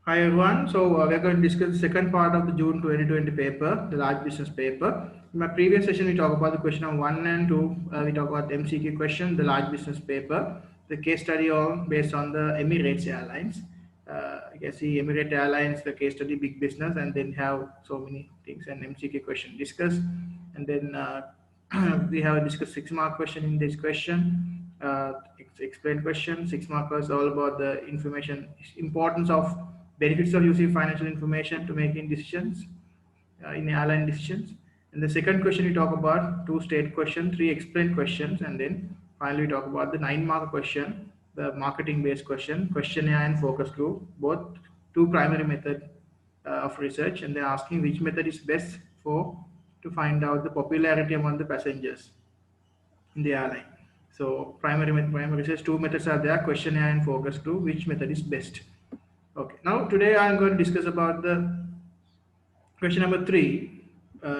Hi everyone. We're going to discuss the second part of the June 2020 paper, the large business paper. In my previous session, we talked about the question of 1 and 2. We talked about the MCQ question, the large business paper, the case study on based on the Emirates Airlines. You can see Emirate Airlines, the case study, big business, and then have so many things and MCQ question discussed. And then we have discussed 6-mark question in this question. Explain question. 6 markers all about the information, importance of benefits of using financial information to making decisions in airline decisions. And the second question we talk about 2 state questions, 3 explain questions, and then finally we talk about the 9-mark question, the marketing based question, questionnaire and focus group, both 2 primary method of research, and they're asking which method is best for to find out the popularity among the passengers in the airline. So primary research, 2 methods are there, questionnaire and focus group, which method is best. Okay, now today I'm going to discuss about the question number 3,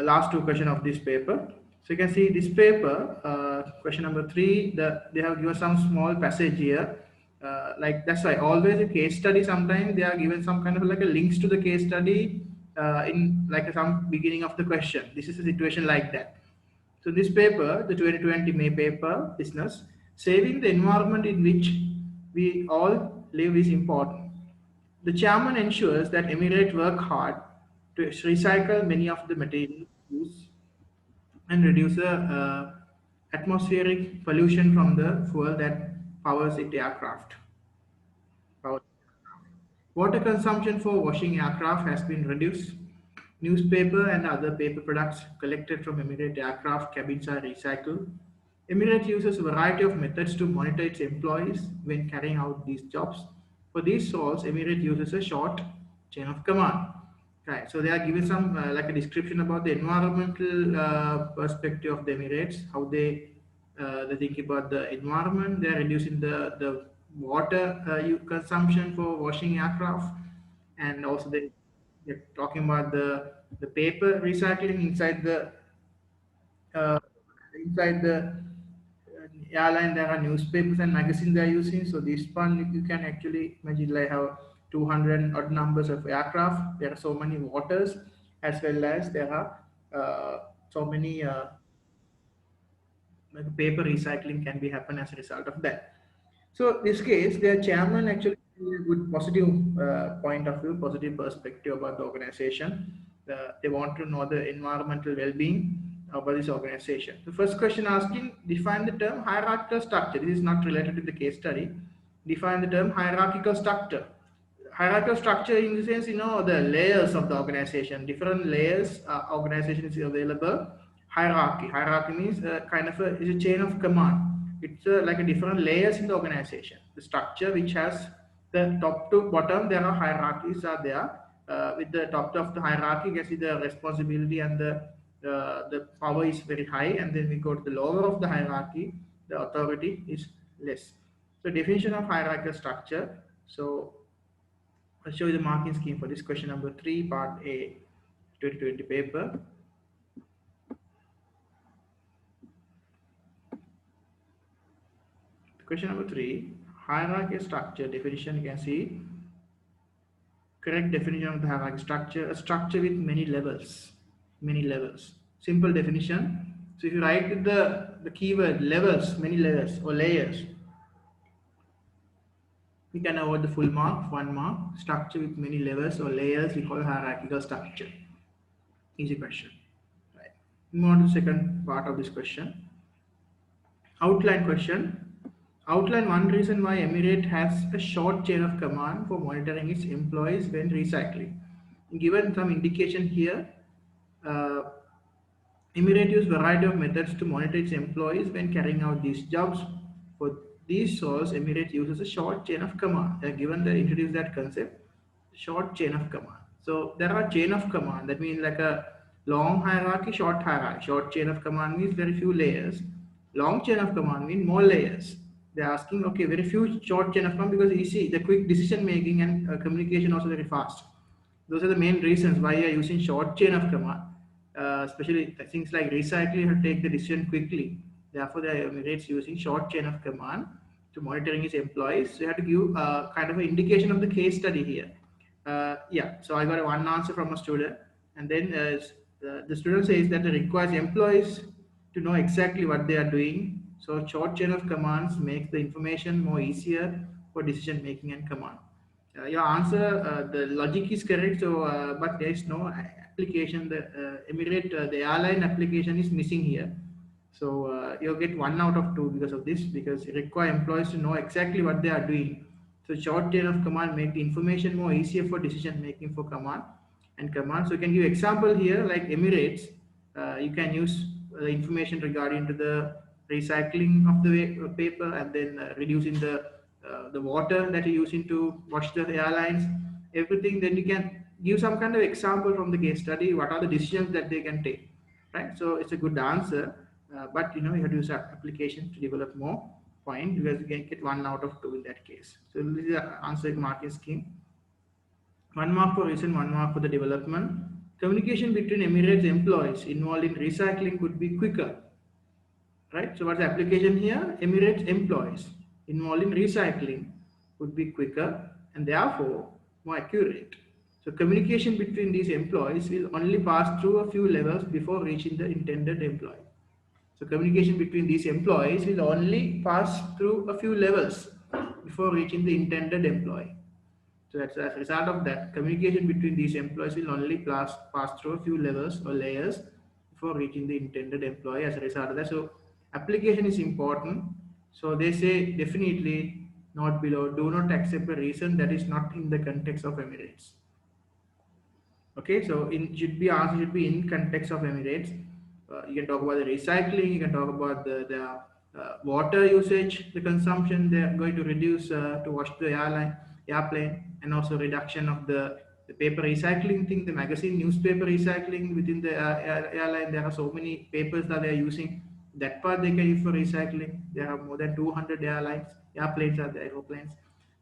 last 2 questions of this paper. So you can see this paper, question number 3, they have given some small passage here. Like that's why always a case study, sometimes they are given some kind of like a links to the case study in like some beginning of the question. This is a situation like that. So this paper, the 2020 May paper, business, saving the environment in which we all live is important. The chairman ensures that Emirate work hard to recycle many of the materials used and reduce the atmospheric pollution from the fuel that powers its aircraft. Water consumption for washing aircraft has been reduced. Newspaper and other paper products collected from Emirate aircraft cabins are recycled. Emirate uses a variety of methods to monitor its employees when carrying out these jobs. For these roles, Emirate uses a short chain of command. Right, so they are giving some like a description about the environmental perspective of the Emirates, how they think about the environment. They are reducing the water consumption for washing aircraft, and also they're talking about the paper recycling uh, inside the airline. There are newspapers and magazines they are using. So this one you can actually imagine like how 200 odd numbers of aircraft. There are so many waters, as well as there are so many like paper recycling can be happen as a result of that. So this case, their chairman actually has a good positive point of view, positive perspective about the organization. They want to know the environmental well-being about this organization. The first question asking, define the term hierarchical structure. This is not related to the case study. Define the term hierarchical structure. Hierarchical structure in the sense, the layers of the organization, different layers organization is available. Hierarchy means kind of is a chain of command. It's like a different layers in the organization. The structure which has the top to bottom, there are hierarchies are there. With the top of the hierarchy, you can see the responsibility and the power is very high, and then we go to the lower of the hierarchy, the authority is less. So definition of hierarchical structure. So I'll show you the marking scheme for this question number 3, part A, 2020 paper. Question number 3, hierarchy structure definition. You can see correct definition of the hierarchy structure: a structure with many levels. Many levels. Simple definition. So if you write the keyword levels, many levels or layers, we can avoid the full mark, 1 mark. Structure with many levels or layers, we call hierarchical structure. Easy question. Right. Move on to the second part of this question. Outline question. Outline one reason why Emirate has a short chain of command for monitoring its employees when recycling. Given some indication here, uh, Emirate uses a variety of methods to monitor its employees when carrying out these jobs. For these roles, Emirate uses a short chain of command. They are given they introduce that concept, short chain of command. So there are chain of command. That means like a long hierarchy, short hierarchy. Short chain of command means very few layers. Long chain of command means more layers. They're asking, okay, very few short chain of command because easy, the quick decision making and communication also very fast. Those are the main reasons why you are using short chain of command. Especially things like recycling have to take the decision quickly. Therefore, the Emirates using short chain of command to monitoring its employees. So you have to give kind of an indication of the case study here. Yeah, so I got one answer from a student, and then the student says that it requires employees to know exactly what they are doing. So short chain of commands makes the information more easier for decision making and command. Your answer, the logic is correct. So, but there is no application. The Emirate, the airline application is missing here. So you'll get 1 out of 2 because of this, because it require employees to know exactly what they are doing. So short chain of command make the information more easier for decision making for command and command. So you can give example here like Emirates. You can use the information regarding to the recycling of the paper, and then reducing the water that you're using to wash the airlines, everything. Then you can give some kind of example from the case study. What are the decisions that they can take, right? So it's a good answer, but you have to use application to develop more point, because you can get 1 out of 2 in that case. So this is the answer marking scheme. 1 mark for reason, 1 mark for the development. Communication between Emirates employees involved in recycling could be quicker, right? So what's the application here? Emirates employees involved in recycling would be quicker and therefore more accurate. So communication between these employees will only pass through a few levels before reaching the intended employee. So communication between these employees will only pass through a few levels before reaching the intended employee. So as a result of that, communication between these employees will only pass through a few levels or layers before reaching the intended employee as a result of that. So application is important. So they say definitely not below, do not accept a reason that is not in the context of Emirates. Okay, so in should be answer should be in context of Emirates. You can talk about the recycling. You can talk about the water usage, the consumption they are going to reduce to wash the airplane, and also reduction of the paper recycling thing, the magazine newspaper recycling within the airline. There are so many papers that they are using. That part they can use for recycling. There are more than 200 airplanes are the aeroplanes.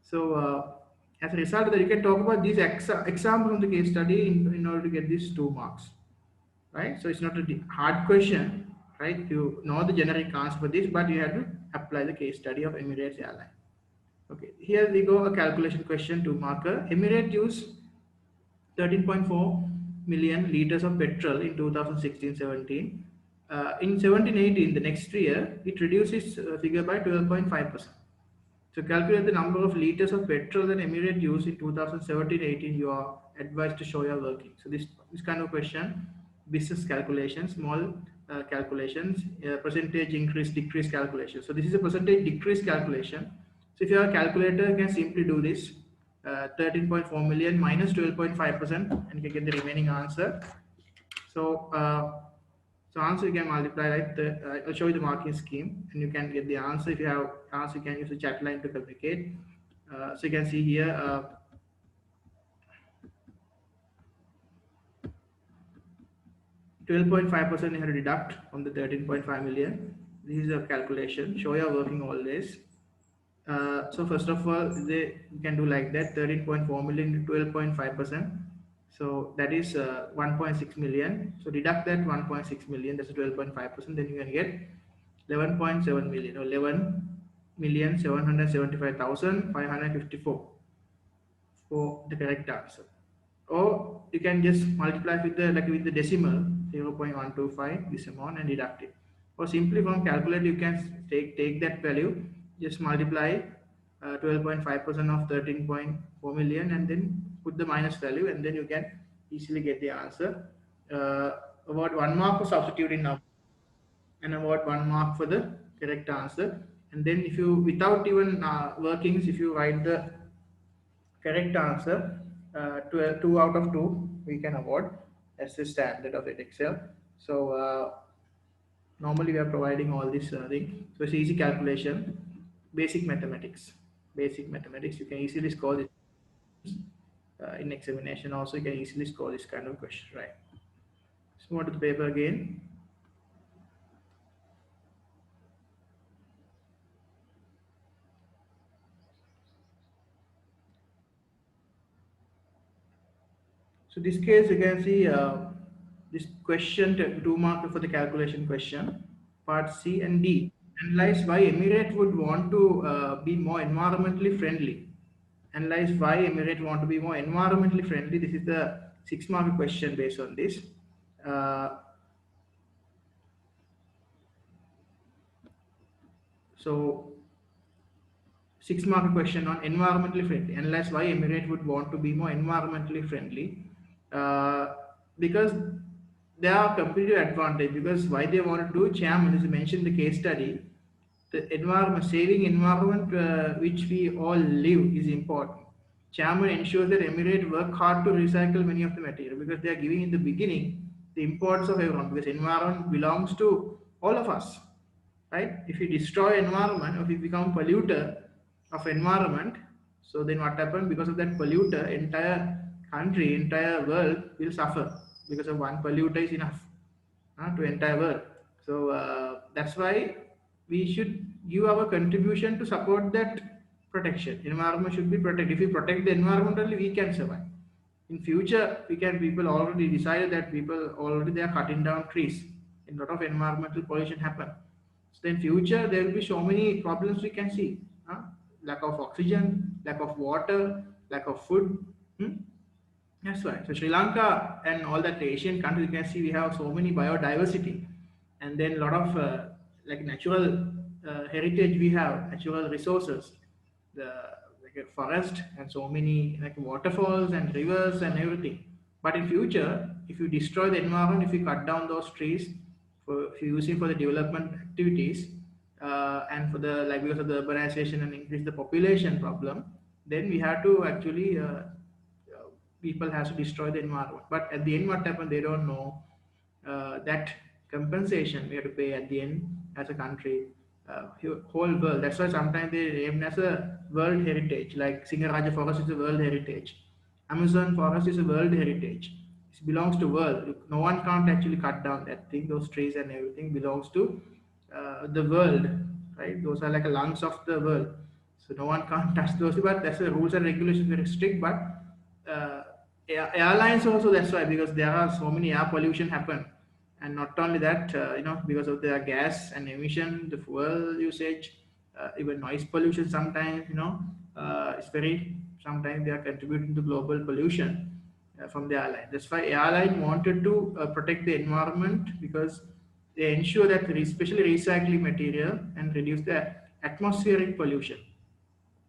So as a result of that, you can talk about these example from the case study in order to get these 2 marks, right? So it's not a hard question, right? You know the generic answer for this, but you have to apply the case study of Emirates Airline. Okay, here we go, a calculation question, 2 marker. Emirate used 13.4 million liters of petrol in 2016-17. In 17-18, the next year, it reduces figure by 12.5%. So calculate the number of liters of petrol that Emirate used in 2017-18. You are advised to show your working. So this kind of question, business calculations, small calculations, percentage increase, decrease calculation. So this is a percentage decrease calculation. So if you have a calculator, you can simply do this. 13.4 million minus 12.5%, and you can get the remaining answer. So so answer you can multiply, right? I'll show you the marking scheme, and you can get the answer. If you have answer, you can use the chat line to communicate. So you can see here 12.5% you have to deduct from the 13.5 million. This is a calculation. Show you are working all this. So first of all, you can do like that: 13.4 million to 12.5%. So that is 1.6 million. So deduct that 1.6 million. That's 12.5%. Then you can get 11.7 million, or 11,775,554 for the correct answer. Or you can just multiply with the decimal 0.125 this amount and deduct it. Or simply from calculator you can take that value, just multiply 12.5% of 13.4 million and then put the minus value, and then you can easily get the answer. About 1 mark for substituting number, and about 1 mark for the correct answer. And then if you, without even workings, if you write the correct answer, 2 out of 2 we can award as the standard of Edexcel. So normally we are providing all this thing. So it's easy calculation, basic mathematics. Basic mathematics, you can easily score this in examination. Also, you can easily score this kind of question, right? So move on to the paper again. So this case, you can see this question, 2 mark for the calculation question, part C and D. Analyze why Emirate would want to be more environmentally friendly Analyze why Emirate want to be more environmentally friendly. This is the 6-mark question based on this. So 6-mark question on environmentally friendly. Analyze why Emirate would want to be more environmentally friendly. Because there are competitive advantage. Because why they want to do, chairman is mentioned in the case study. The environment, saving environment which we all live is important. Chairman ensures that Emirate work hard to recycle many of the material because they are giving in the beginning the importance of everyone, because environment belongs to all of us, right? If you destroy environment or if you become polluter of environment, so then what happens? Because of that polluter, entire country, entire world will suffer, because of one polluter is enough to entire world. So that's why we should give our contribution to support that protection. Environment should be protected. If we protect the environment only, we can survive. In future, we can, people already decided that people already they are cutting down trees. A lot of environmental pollution happen. So then future there will be so many problems we can see. Lack of oxygen, lack of water, lack of food. Hmm? That's right. So Sri Lanka and all that Asian countries, you can see we have so many biodiversity, and then a lot of like natural heritage. We have natural resources, the like a forest and so many like waterfalls and rivers and everything. But in future, if you destroy the environment, if you cut down those trees, for if you use it for the development activities, and for the like because of the urbanization and increase the population problem, then we have to actually people has to destroy the environment. But at the end, what happened? They don't know that compensation we have to pay at the end as a country, whole world. That's why sometimes they name as a world heritage. Like Singaraja forest is a world heritage. Amazon forest is a world heritage. It belongs to world. No one can't actually cut down that thing. Those trees and everything belongs to the world, right? Those are like a lungs of the world. So no one can't touch those. But that's the rules and regulations very strict. But uh, airlines also, that's why, because there are so many air pollution happen, and not only that, because of their gas and emission, the fuel usage, even noise pollution sometimes, it's very, sometimes they are contributing to global pollution from the airline. That's why airline wanted to protect the environment, because they ensure that especially recycling material and reduce the atmospheric pollution.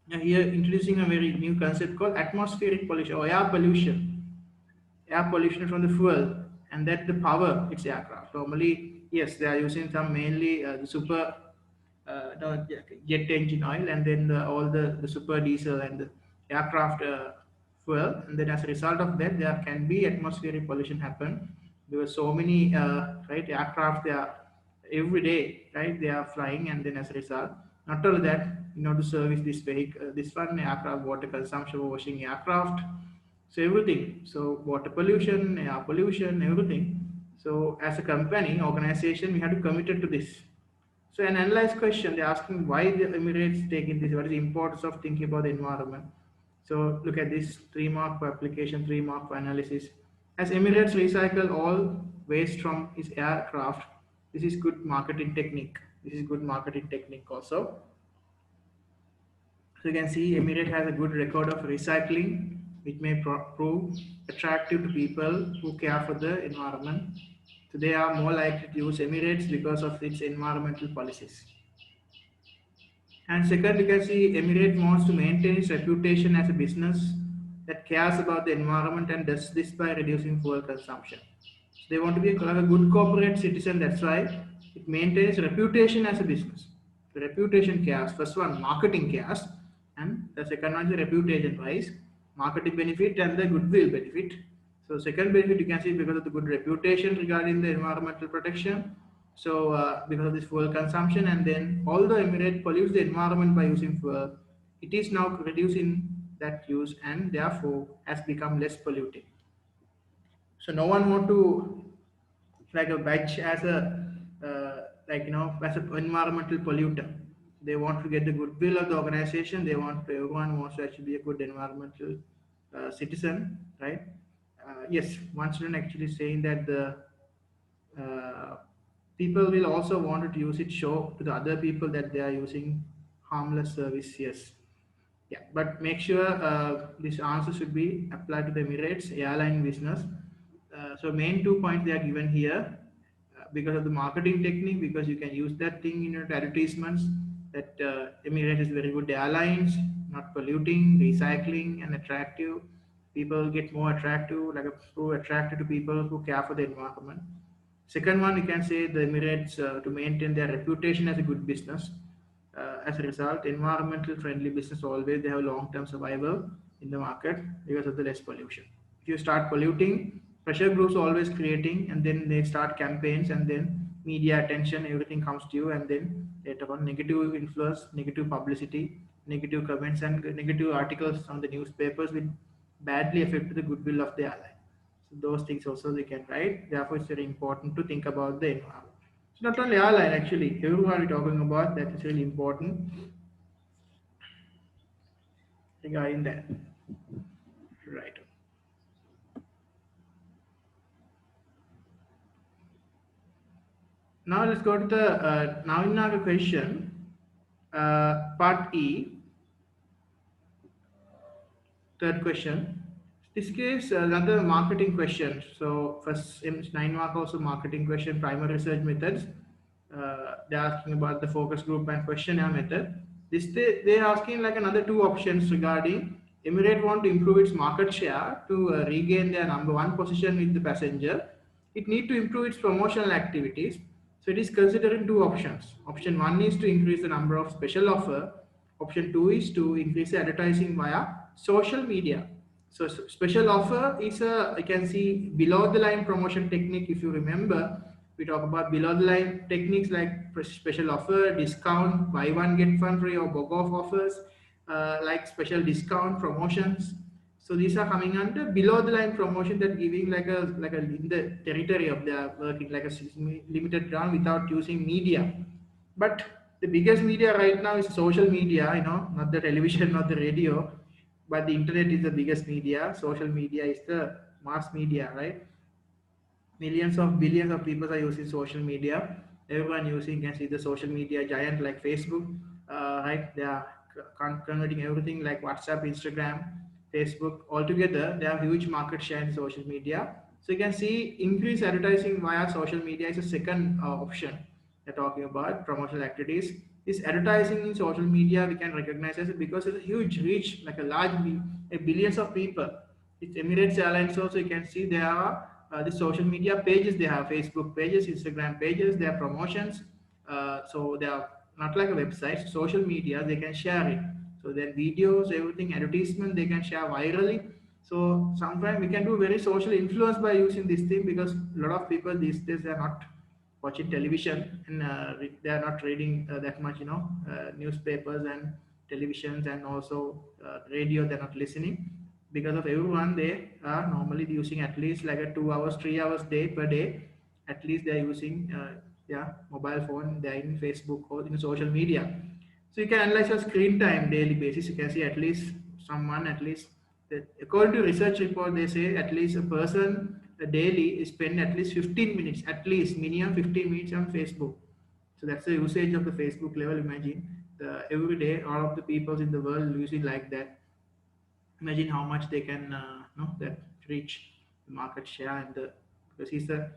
Now here introducing a very new concept called atmospheric pollution or air pollution from the fuel, and that the power its aircraft. Normally, yes, they are using some mainly the super jet engine oil, and then all the super diesel and the aircraft fuel, and then as a result of that, there can be atmospheric pollution happen, because so many right aircraft they are every day, right, they are flying, and then as a result, not only that, to service this vehicle, this one aircraft, water consumption, washing aircraft, so everything, so water pollution, air pollution, everything. So as a company organization, we have to committed to this. So an analyzed question, they're asking why the Emirates taking this, what is the importance of thinking about the environment. So look at this, 3 mark for application, 3 mark for analysis. As Emirates recycle all waste from its aircraft, this is good marketing technique. This is good marketing technique also. So you can see Emirate has a good record of recycling, which may prove attractive to people who care for the environment. So they are more likely to use Emirates because of its environmental policies. And second, you can see Emirate wants to maintain its reputation as a business that cares about the environment and does this by reducing fuel consumption. So they want to be a good corporate citizen. That's why it maintains reputation as a business. The reputation cares. First one, marketing cares, and the second one is the reputation wise, marketing benefit and the goodwill benefit. So second benefit you can see because of the good reputation regarding the environmental protection. So because of this fuel consumption, and then although Emirate pollutes the environment by using fuel, it is now reducing that use and therefore has become less polluting. So no one want to like a badge as a as an environmental polluter. They want to get the goodwill of the organization. They want everyone wants to actually be a good environmental citizen, right? Yes, one student actually saying that the people will also want to use it, show to the other people that they are using harmless service. Yes, Yeah, but make sure this answer should be applied to the Emirates airline business. So main 2 points they are given here because of the marketing technique, because you can use that thing in your advertisements that Emirates is very good airlines, not polluting, recycling, and attractive. People get more attractive, like so attracted to people who care for the environment. Second one, you can say the Emirates to maintain their reputation as a good business. As a result, environmental friendly business always they have long-term survival in the market because of the less pollution. If you start polluting, pressure groups always creating, and then they start campaigns, and then media attention, everything comes to you, and then later on negative influence, negative publicity, negative comments, and negative articles on the newspapers will badly affect the goodwill of the airline. So those things also they can write. Therefore, it's very important to think about the environment. So not only airline, actually, everyone we're talking about that is really important regarding that. Right. Now let's go to the now in our question, part E. Third question. This case, another marketing question. So first 9 mark also marketing question, primary research methods. They're asking about the focus group and questionnaire method. They're asking like another two options regarding Emirate want to improve its market share to regain their number one position with the passenger. It need to improve its promotional activities. So it is considering two options. Option one is to increase the number of special offer. Option two is to increase the advertising via social media. So special offer is a, I can see below the line promotion technique. If you remember, we talk about below the line techniques like special offer, discount, buy one get one free or bog off offers, like special discount promotions. So these are coming under below the line promotion that giving like a in the territory of their working like a limited ground without using media. But the biggest media right now is social media, not the television, not the radio, but the internet is the biggest media. Social media is the mass media, right? Millions of billions of people are using social media. Everyone using, you can see the social media giant like Facebook, right? They are converting everything like WhatsApp, Instagram, Facebook altogether. They have huge market share in social media. So you can see increased advertising via social media is a second option. They're talking about promotional activities. This advertising in social media we can recognize as because it's a huge reach, like a large billions of people. It's Emirates Airlines also. You can see there are the social media pages. They have Facebook pages, Instagram pages. They have promotions. So they are not like a website. Social media they can share it. So then videos, everything, advertisement they can share virally. So sometimes we can do very social influence by using this thing because a lot of people these days are not watching television and they are not reading that much, newspapers and televisions and also radio. They're not listening because of everyone. They are normally using at least like a 2 hours, 3 hours day per day. At least they are using yeah mobile phone. They are in Facebook or in social media. So you can analyze your screen time daily basis. You can see at least someone at least according to research report they say at least a person daily is spend at least 15 minutes, at least minimum 15 minutes on Facebook. So that's the usage of the Facebook level. Imagine every day all of the people in the world using like that. Imagine how much they can that reach the market share and the because he's the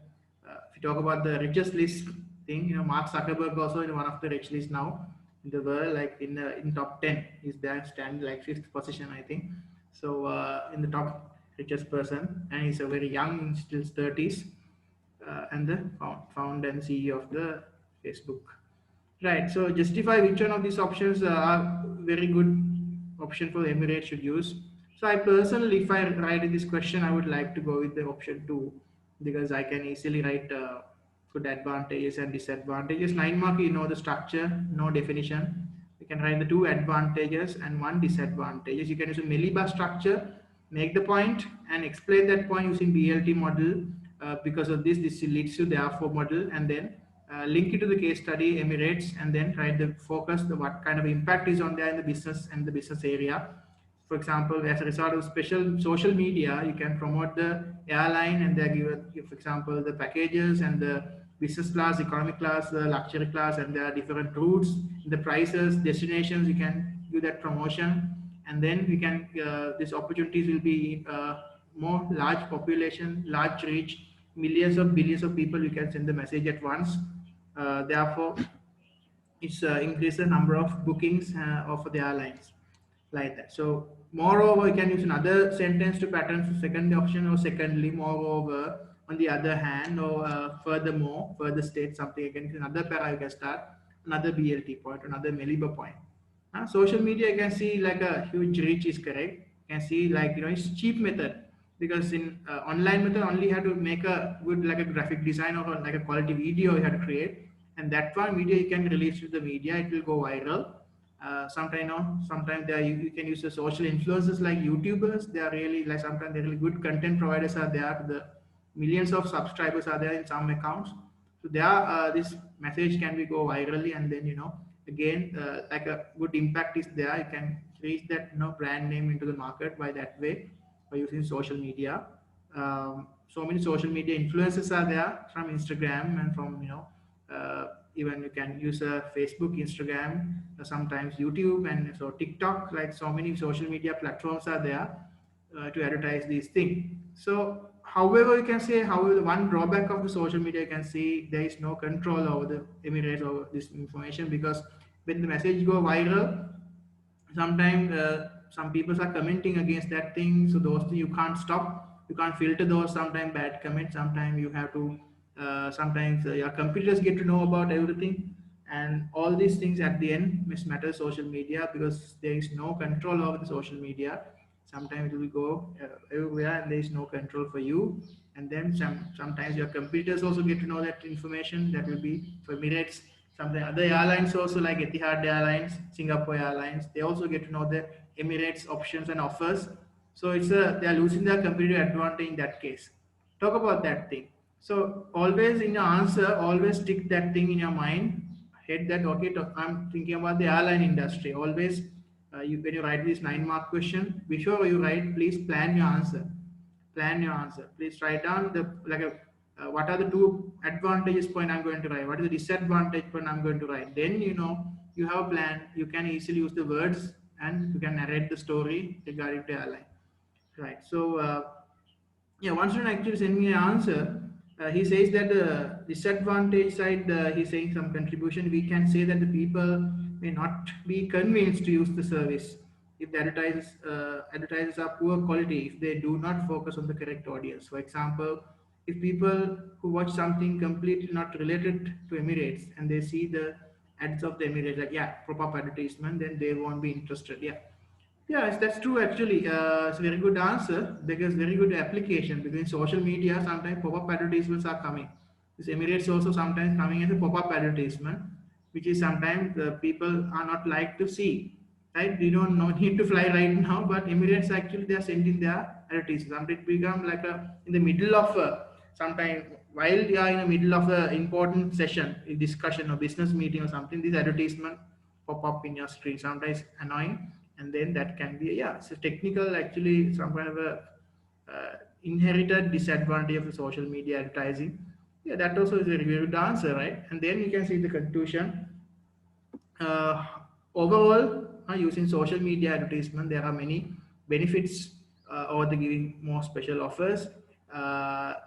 if you talk about the richest list thing, Mark Zuckerberg also in one of the rich lists now in the world, like in top 10 he's there standing like fifth position I think. So in the top richest person, and he's a very young, still 30s, and the founder and CEO of the Facebook. Right. So justify which one of these options are very good option for the Emirates should use. So I personally, if I write in this question, I would like to go with the option two because I can easily write good advantages and disadvantages. 9 mark, you know the structure, no definition. You can write the two advantages and one disadvantages. You can use a Meliba structure, make the point and explain that point using BLT model. Because of this leads to the R4 model, and then link it to the case study Emirates, and then try to focus the what kind of impact is on there in the business and the business area. For example, as a result of special social media, you can promote the airline and they give, for example, the packages and the business class, economic class, the luxury class, and there are different routes, the prices, destinations. You can do that promotion, and then we can these opportunities will be more large population, large reach, millions of billions of people. We can send the message at once. Therefore, it's increase the number of bookings of the airlines like that. So moreover, you can use another sentence to pattern for second option, or secondly, moreover, on the other hand, or furthermore, further state something. Again, another para you can start, another BLT point, another Meliba point. Social media, you can see like a huge reach is correct. You can see like, it's cheap method, because in online method only you have to make a good like a graphic design or like a quality video you have to create, and that one video you can release to the media, it will go viral. Sometimes you can use the social influencers like YouTubers. They are really like, sometimes they're really good content providers are there. The millions of subscribers are there in some accounts. So there, this message can be go virally, and then again like a good impact is there. You can reach that brand name into the market by that way, by using social media. So many social media influencers are there from Instagram and from even you can use Facebook, Instagram, sometimes YouTube, and so TikTok. Like so many social media platforms are there to advertise these things. So, however, you can say, however, the one drawback of the social media, you can see there is no control over the Emirates over this information, because when the message go viral, sometimes some people are commenting against that thing. So those things you can't stop, you can't filter those. Sometimes bad comments, sometimes you have to sometimes your computers get to know about everything, and all these things at the end matter social media, because there is no control over the social media. Sometimes it will go everywhere and there is no control for you. And then sometimes your computers also get to know that information. That will be for Emirates. Sometimes other airlines also, like Etihad Airlines, Singapore Airlines, they also get to know the Emirates options and offers. So they are losing their competitive advantage in that case. Talk about that thing. So always in your answer, always stick that thing in your mind. Head that, okay, I'm thinking about the airline industry. Always, when you write this 9-mark question, before you write, please plan your answer. Plan your answer. Please write down what are the two advantages point I'm going to write. What is the disadvantage point I'm going to write? Then you have a plan. You can easily use the words and you can narrate the story regarding the airline. Right. So yeah, one student actually sent me an answer. He says that the disadvantage side, he's saying some contribution. We can say that the people may not be convinced to use the service if the advertisers are poor quality, if they do not focus on the correct audience. For example, if people who watch something completely not related to Emirates and they see the ads of the Emirates, like, yeah, pop-up advertisement, then they won't be interested. Yeah. Yes, that's true actually. It's a very good answer, because very good application, because in social media sometimes pop-up advertisements are coming. This Emirates also sometimes coming as a pop-up advertisement, which is sometimes people are not like to see. Right? We don't know, need to fly right now, but Emirates actually they are sending their advertisements. Sometimes it become like a in the middle of sometime while you are in the middle of the important session, a discussion or business meeting or something, this advertisement pop up in your screen. Sometimes annoying, and then that can be, yeah, so technical actually some kind of a inherited disadvantage of the social media advertising. Yeah, that also is a very good answer, right? And then you can see the conclusion. uh, Overall, using social media advertisement, there are many benefits over the giving more special offers.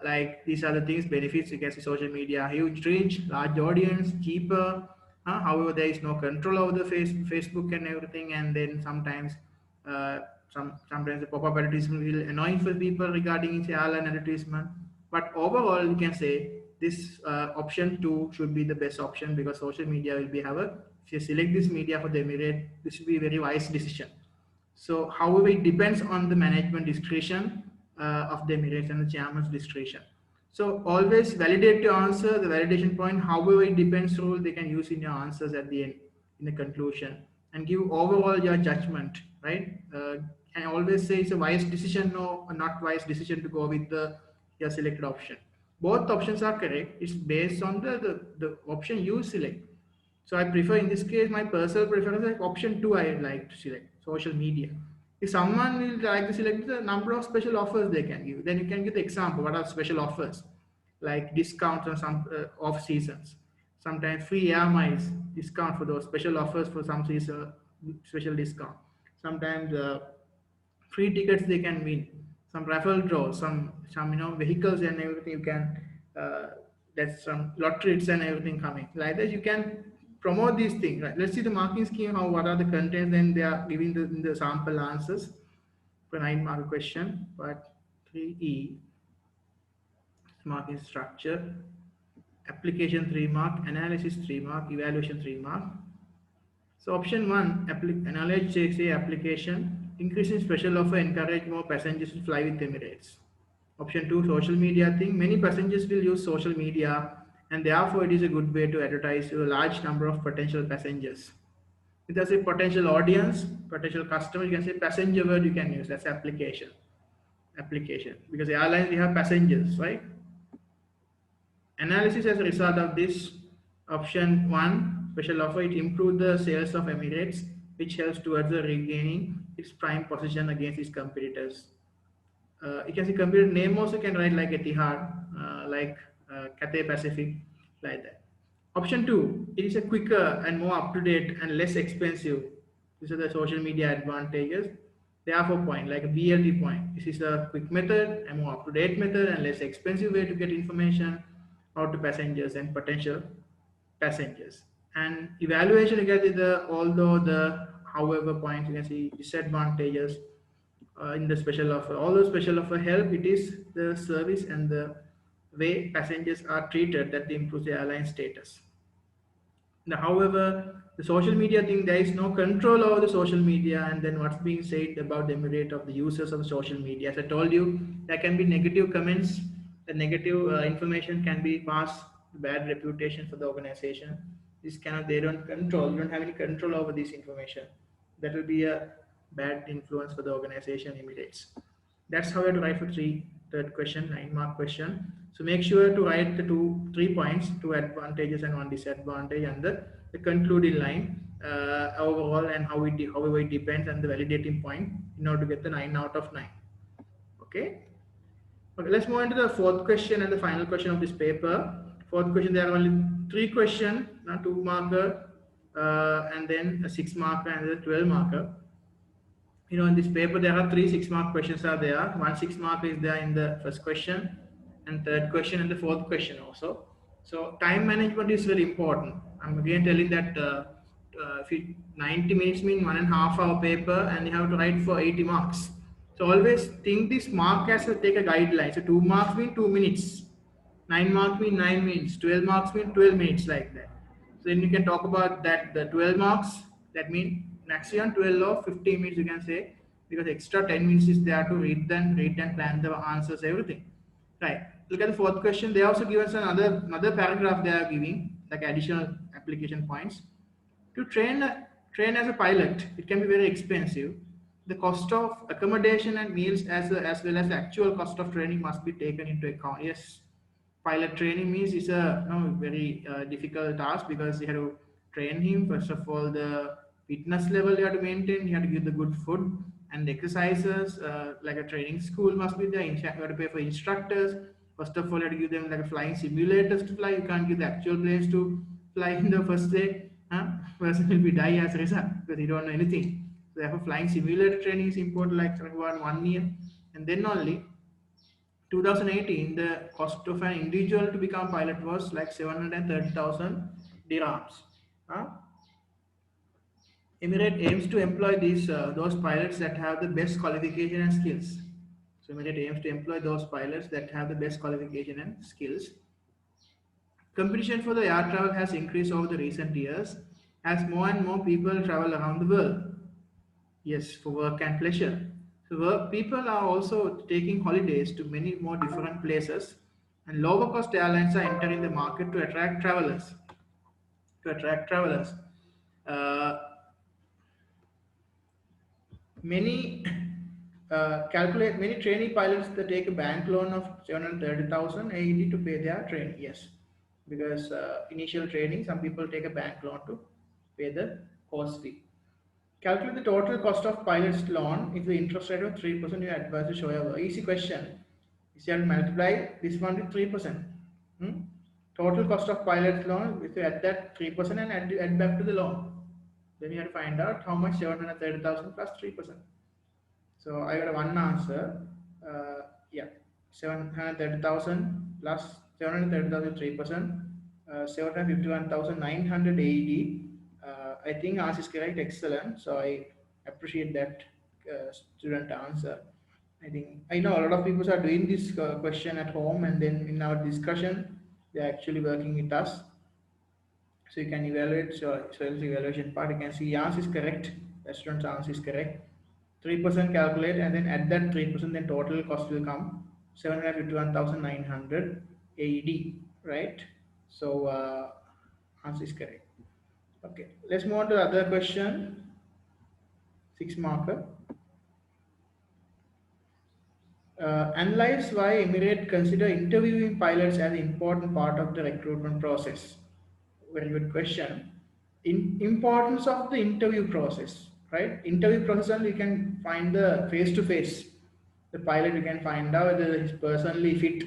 Like these are the things, benefits. You can see social media, huge reach, large audience, cheaper. However, there is no control over the Facebook and everything, and then sometimes uh, sometimes the pop-up advertisement will annoy for people regarding its airline advertisement. But overall, you can say this option 2 should be the best option, because social media will be have a, if you select this media for the Emirate, this will be a very wise decision. So, however, it depends on the management discretion of the Emirates and the chairman's discretion. So, always validate your answer, the validation point, however, it depends rule they can use in your answers at the end, in the conclusion, and give overall your judgment, right? And always say it's a wise decision, no, or not wise decision to go with the your selected option. Both options are correct. It's based on the option you select. So I prefer, in this case, my personal preference is option 2 I like to select, social media. If someone will like to select the number of special offers they can give, then you can give the example. What are special offers? Like discounts on some off seasons. Sometimes free air miles, discount for those special offers for some season, special discount. sometimes free tickets they can win, some raffle draws, some vehicles and everything you can uh, there's some lotteries and everything coming like that. You can promote these things, right? Let's see the marking scheme, how what are the contents, then they are giving the sample answers for 9 mark question. But 3E, marking structure, application 3 mark, analysis 3 mark, evaluation 3 mark. So option 1, analyze say application, increasing special offer, encourage more passengers to fly with Emirates. Option 2, social media thing, many passengers will use social media and therefore it is a good way to advertise to a large number of potential passengers. If there's a potential audience, potential customer, you can say passenger word you can use, that's application. Application, because the airlines we have passengers, right? Analysis as a result of this, option 1, special offer, it improved the sales of Emirates, which helps towards the regaining its prime position against its competitors. You can see computer name also can write like Etihad, like Cathay Pacific, like that. Option 2, it is a quicker and more up to date and less expensive. These are the social media advantages. Therefore, point like a BLT point. This is a quick method, a more up to date method, and less expensive way to get information out to passengers and potential passengers. And evaluation, you can see the although the however points, you can see disadvantages in the special offer. All the special offer help, it is the service and the way passengers are treated that improves the airline status. Now, however, the social media thing, there is no control over the social media, and then what's being said about the Emirate of the users of social media. As I told you, there can be negative comments, the negative information can be passed, bad reputation for the organization. This cannot, they don't control, you don't have any control over this information. That will be a bad influence for the organization Emirates. That's how you have to write for third question, 9 mark question. So make sure to write the 3 points, 2 advantages and 1 disadvantage, and the concluding line overall, and however it depends, and the validating point in order to get the 9 out of 9. Okay. Okay, let's move into the fourth question and the final question of this paper. Fourth question, there are only 3 questions, 2 marker, and then a 6 marker and a 12 marker. In this paper there are 3 6-mark questions are there. 1 6-mark is there in the first question, and third question and the fourth question also. So time management is very important. I'm again telling that if 90 minutes mean 1.5 hour paper, and you have to write for 80 marks. So always think this mark as take a guideline. So 2 marks mean 2 minutes, 9 marks mean 9 minutes, 12 marks mean 12 minutes, like that. So then you can talk about that the 12 marks, that means maximum 12 or 15 minutes you can say, because extra 10 minutes is there to read and plan the answers, everything. Right. Look at the fourth question. They also give us another paragraph they are giving, like additional application points. To train as a pilot, it can be very expensive. The cost of accommodation and meals as well as the actual cost of training must be taken into account. Yes, pilot training means it's a very difficult task, because you have to train him. First of all, the fitness level you have to maintain, you have to give the good food and exercises, like a training school must be there. You have to pay for instructors. First of all, you have to give them like a flying simulators to fly. You can't give the actual planes to fly in the first day. Person will be die as a result, because you don't know anything. So therefore flying simulator training is important, like around 1 year. And then only 2018, the cost of an individual to become pilot was like 730,000 dirhams. Emirate aims to employ those pilots that have the best qualification and skills. So Emirate aims to employ those pilots that have the best qualification and skills. Competition for the air travel has increased over the recent years as more and more people travel around the world. Yes, for work and pleasure. So people are also taking holidays to many more different places, and lower cost airlines are entering the market to attract travelers. To attract travelers. Uh, many many trainee pilots that take a bank loan of 730,000 AED to pay their training. Yes, because initial training, some people take a bank loan to pay the course fee. Calculate the total cost of pilot's loan. If the interest rate of 3%, you advise to show a easy question. You have to multiply this one with 3%. Total cost of pilot's loan, if you add that 3% and add back to the loan. Then you have to find out how much 730,000 plus 3%. So I got one answer. Yeah, 730,000 plus 730,000 3%, 751,980. I think answer is correct. Excellent. So I appreciate that student answer. I think I know a lot of people are doing this question at home, and then in our discussion, they're actually working with us. So you can evaluate self-evaluation part. You can see answer is correct. The student's answer is correct. 3% calculate, and then at that 3%, then total cost will come 751,900 AED, right? So answer is correct. Okay, let's move on to the other question. 6 marker. Analyze why Emirate consider interviewing pilots as an important part of the recruitment process. Very good question. In importance of the interview process, right? Interview process, and you can find the face to face. The pilot, you can find out whether he's personally fit,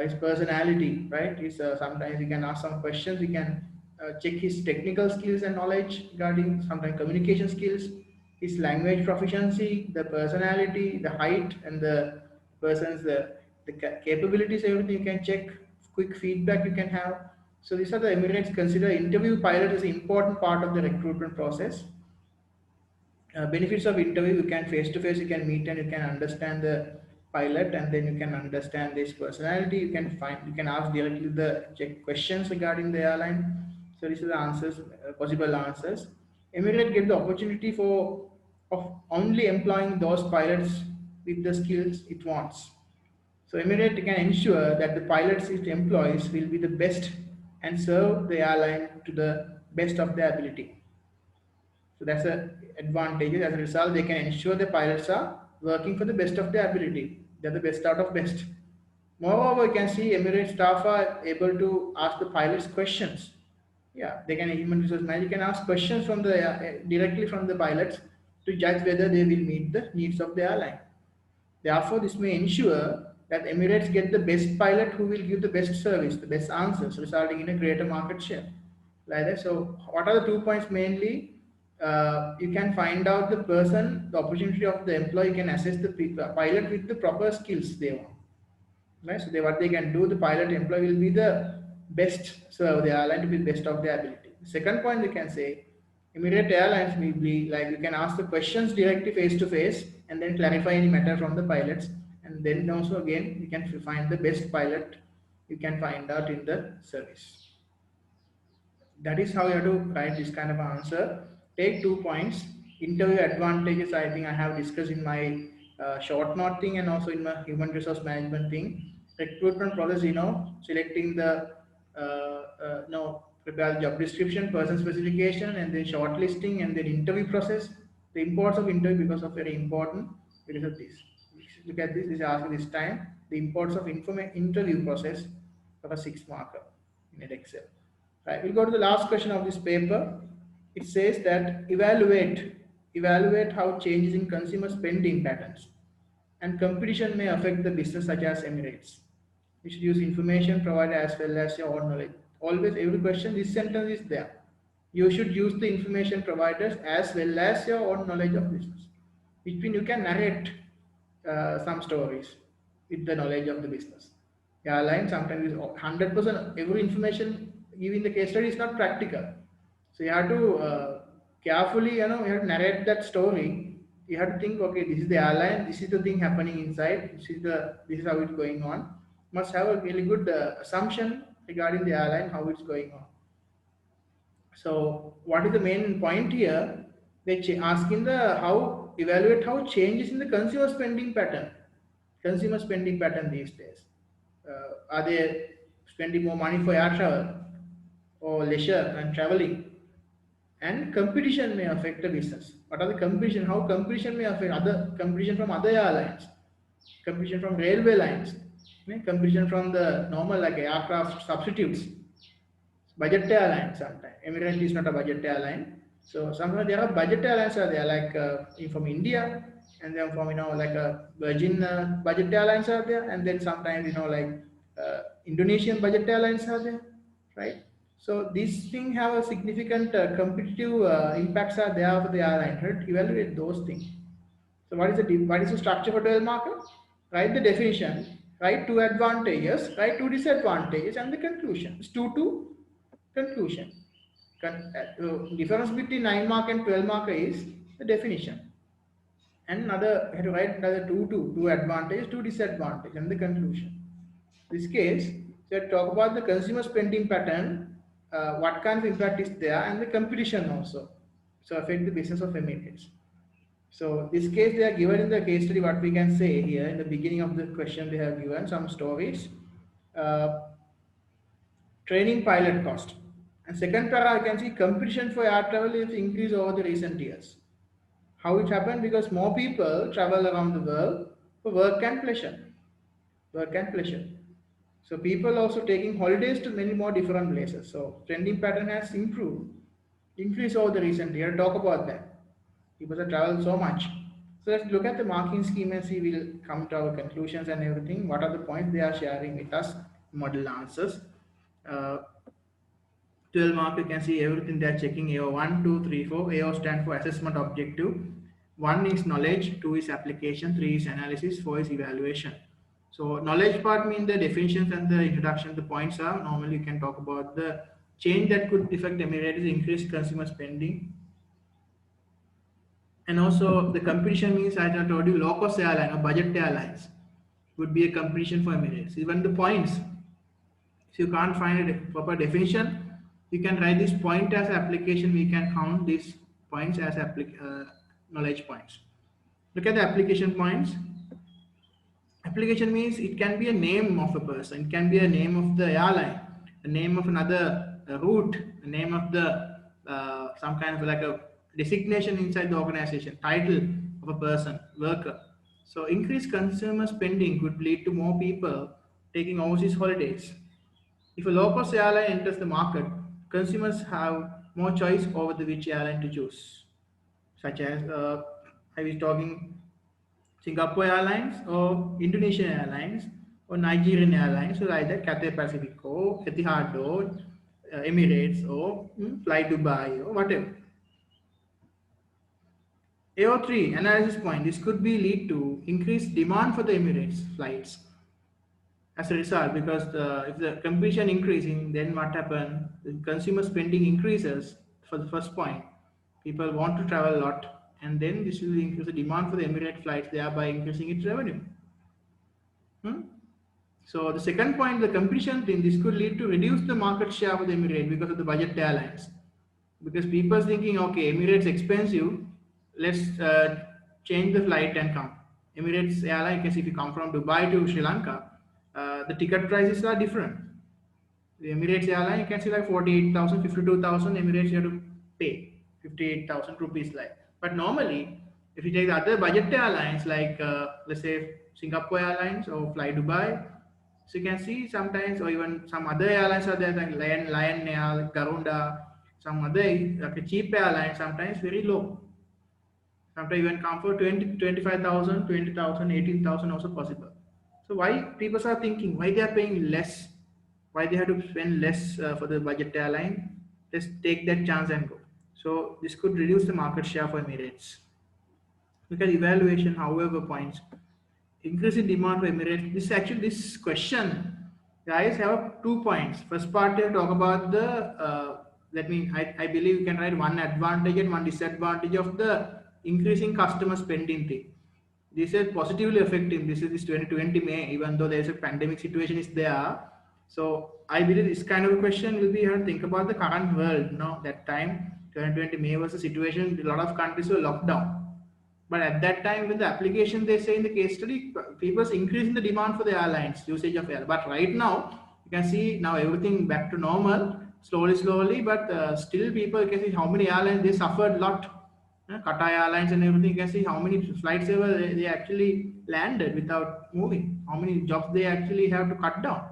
his personality, right? He's, sometimes you can ask some questions. You can check his technical skills and knowledge regarding sometimes communication skills, his language proficiency, the personality, the height, and the person's the capabilities. Everything you can check. Quick feedback you can have. So these are the Emirates consider interview pilot as an important part of the recruitment process. Benefits of interview: you can face to face, you can meet and you can understand the pilot, and then you can understand this personality. You can find, you can ask directly the check questions regarding the airline. So these are the answers, possible answers. Emirate get the opportunity for of only employing those pilots with the skills it wants. So Emirate can ensure that the pilots it employs will be the best and serve the airline to the best of their ability. So that's the advantage. As a result, they can ensure the pilots are working for the best of their ability. They're the best out of best. Moreover, you can see Emirates staff are able to ask the pilots questions. Yeah, they can, human resource manager can ask questions from the directly from the pilots to judge whether they will meet the needs of the airline. Therefore, this may ensure that Emirates get the best pilot who will give the best service, the best answers, resulting in a greater market share. Like that. So, what are the 2 points mainly? You can find out the person, the opportunity of the employee can assess the pilot with the proper skills they want. Right? So, what they can do, the pilot employee will be the best serve the airline to be best of their ability. Second point, we can say Emirate Airlines will be like you can ask the questions directly face to face and then clarify any matter from the pilots, and then also again you can find the best pilot you can find out in the service. That is how you have to write this kind of answer. Take 2 points. Interview advantages, I think I have discussed in my short note thing and also in my human resource management thing. Recruitment process, selecting the prepare the job description, person specification, and then shortlisting, and then interview process. The importance of interview because of very important because of this. Look at this. This is asked this time. The importance of interview process for a 6 marker in Edexcel. Right. We'll go to the last question of this paper. It says that evaluate how changes in consumer spending patterns and competition may affect the business such as Emirates. You should use information provided as well as your own knowledge. Always, every question, this sentence is there. You should use the information providers as well as your own knowledge of business. Which means you can narrate some stories with the knowledge of the business. Airline sometimes is 100% every information given the case study is not practical. So you have to carefully, you have to narrate that story. You have to think, okay, this is the airline, this is the thing happening inside, this is how it's going on. Must have a really good assumption regarding the airline, how it's going on. So what is the main point here? They asking evaluate how changes in the consumer spending pattern. Consumer spending pattern these days. Are they spending more money for air travel or leisure and traveling? And competition may affect the business. What are the competition? How competition may affect other competition from other airlines, competition from railway lines, competition from the normal like aircraft substitutes, budget airlines sometimes. Emirate is not a budget airline. So sometimes there are budget airlines are there like from India, and then from like a Virgin budget airlines are there, and then sometimes like Indonesian budget airlines are there, right? So these things have a significant competitive impacts are there for the airline. Right? Evaluate those things. So what is the structure for 12 marker? Write the definition, write two advantages, write two disadvantages, and the conclusion. It's 2 to conclusion. Difference between 9 mark and 12 marker is the definition. And another, you have to write another two advantage, two disadvantage, and the conclusion. This case, so talk about the consumer spending pattern, what kind of impact is there, and the competition also. So affect the business of Emirates. So this case they are given in the case study. What we can say here in the beginning of the question, they have given some stories. Uh, Training pilot cost. And second para, you can see competition for air travel is increased over the recent years. How it happened? Because more people travel around the world for work and pleasure. Work and pleasure. So people also taking holidays to many more different places. So trending pattern has improved, increased over the recent year. Talk about that. People have traveled so much. So let's look at the marking scheme and see. We'll come to our conclusions and everything. What are the points they are sharing with us? Model answers. Uh, 12 mark, you can see everything they are checking. AO 1, 2, 3, 4. AO stand for assessment objective. 1 is knowledge, 2 is application, 3 is analysis, 4 is evaluation. So knowledge part means the definitions and the introduction. The points are normally you can talk about the change that could affect Emirates, increased consumer spending. And also the competition means, as I told you, low cost airline or budget airlines would be a competition for Emirates. Even the points, if you can't find a proper definition, you can write this point as application. We can count these points as knowledge points. Look at the application points. Application means it can be a name of a person, it can be a name of the airline, a name of another route, a name of the some kind of like a designation inside the organization, title of a person, worker. So increased consumer spending could lead to more people taking overseas holidays. If a low-cost airline enters the market, consumers have more choice over the which airline to choose, such as I was talking Singapore Airlines or Indonesian Airlines or Nigerian Airlines, so either Cathay Pacifico, Etihad or Emirates or Fly Dubai or whatever. AO3 analysis point. This could be lead to increased demand for the Emirates flights. As a result, because if the competition increasing, then what happen? The consumer spending increases for the first point. People want to travel a lot, and then this will increase the demand for the Emirate flights, thereby increasing its revenue. So the second point, the competition thing, this could lead to reduce the market share of the Emirate because of the budget airlines. Because people thinking, okay, Emirates expensive, let's change the flight and come. Emirates airline, because if you come from Dubai to Sri Lanka, the ticket prices are different. The Emirates airline, you can see like 48,000, 52,000. Emirates you have to pay 58,000 rupees like. But normally, if you take the other budget airlines like let's say Singapore Airlines or Fly Dubai, so you can see sometimes, or even some other airlines are there like Lion Air, like Garuda, some other like a cheap airline, sometimes very low. Sometimes even come for 20, 25,000, 20,000, 18,000 also possible. So why people are thinking, why they are paying less? Why they have to spend less for the budget airline? Let's take that chance and go. So this could reduce the market share for Emirates. Look at evaluation, however, points. Increase in demand for Emirates. This question, guys, have 2 points. First part, they talk about the, I believe you can write one advantage and one disadvantage of the increasing customer spending thing. This is positively affecting. This is this 2020 May, even though there is a pandemic situation is there. So I believe this kind of a question will be here to think about the current world. That time 2020 May was a situation, a lot of countries were locked down. But at that time, with the application, they say in the case study, people's increasing the demand for the airlines, usage of air. But right now, you can see now everything back to normal, slowly, but still people can see how many airlines, they suffered a lot. Qatar Airlines and everything, you can see how many flights they actually landed without moving, how many jobs they actually have to cut down.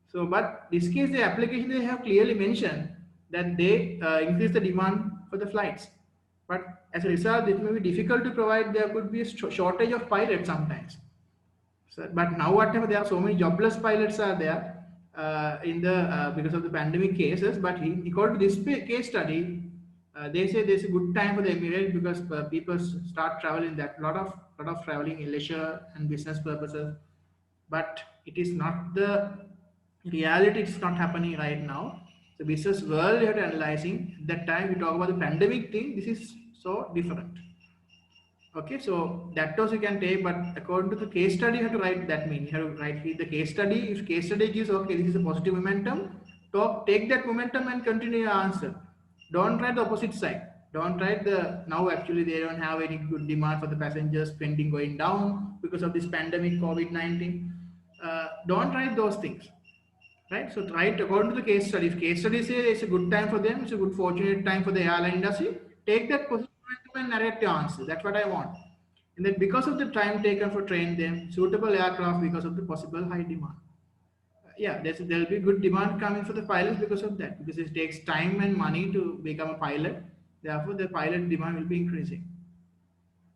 So, but this case, the application, they have clearly mentioned that they increase the demand for the flights. But as a result, it may be difficult to provide. There could be a shortage of pilots sometimes. So, but now whatever, there are so many jobless pilots are there. in the because of the pandemic cases. But according to this case study, they say there's a good time for the Emirates because people start traveling. That lot of traveling in leisure and business purposes, but it is not the reality. It's not happening right now. The business world, you have to analyzing that time we talk about the pandemic thing. This is so different. Okay, so that also you can take, but according to the case study, you have to write that mean. You have to write the case study. If case study gives, okay, this is a positive momentum, take that momentum and continue your answer. Don't write the opposite side. Don't write the, now actually they don't have any good demand for the passengers, spending going down because of this pandemic, COVID-19. Don't write those things. Right, so write according to the case study. If case study say it's a good time for them, it's a good fortunate time for the airline industry, take that positive momentum and narrate the answer. That's what I want. And then because of the time taken for train them, suitable aircraft because of the possible high demand. Yeah, there'll be good demand coming for the pilots because of that, because it takes time and money to become a pilot. Therefore, the pilot demand will be increasing.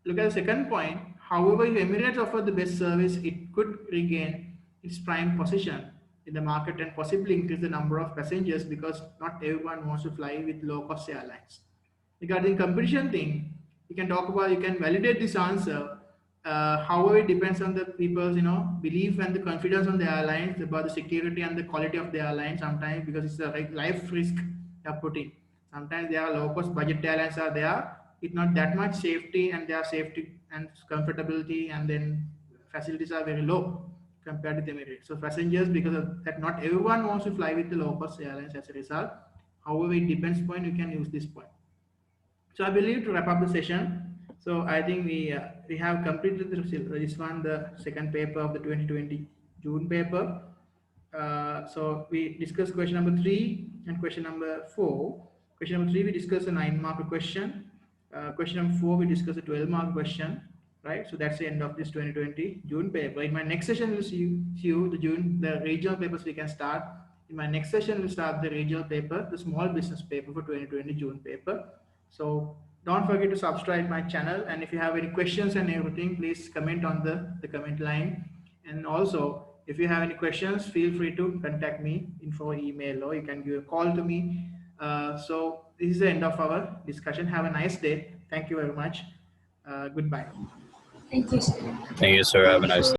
Look at the second point. However, if Emirates offer the best service, it could regain its prime position in the market and possibly increase the number of passengers because not everyone wants to fly with low-cost airlines. Regarding competition thing, you can talk about, you can validate this answer. However, it depends on the people's belief and the confidence on the airlines about the security and the quality of the airline. Sometimes because it's a life risk they are putting. Sometimes there are low-cost budget airlines are there. It's not that much safety, and their safety and comfortability and then facilities are very low compared to the Emirates. So passengers, because of that, not everyone wants to fly with the low-cost airlines as a result. However, it depends point, you can use this point. So I believe to wrap up the session. So I think we have completed this one, the second paper of the 2020 June paper. So we discussed question number 3 and question number 4. Question number 3 we discussed a 9-mark question. Question number 4 we discussed a 12-mark question. Right. So that's the end of this 2020 June paper. In my next session we'll see you the regional papers we can start. In my next session we'll start the regional paper, the small business paper for 2020 June paper. So don't forget to subscribe my channel, and if you have any questions and everything, please comment on the comment line. And also, if you have any questions, feel free to contact me info email, or you can give a call to me. So this is the end of our discussion. Have a nice day. Thank you very much. Goodbye. Thank you, sir. Thank you, sir. Have a nice day.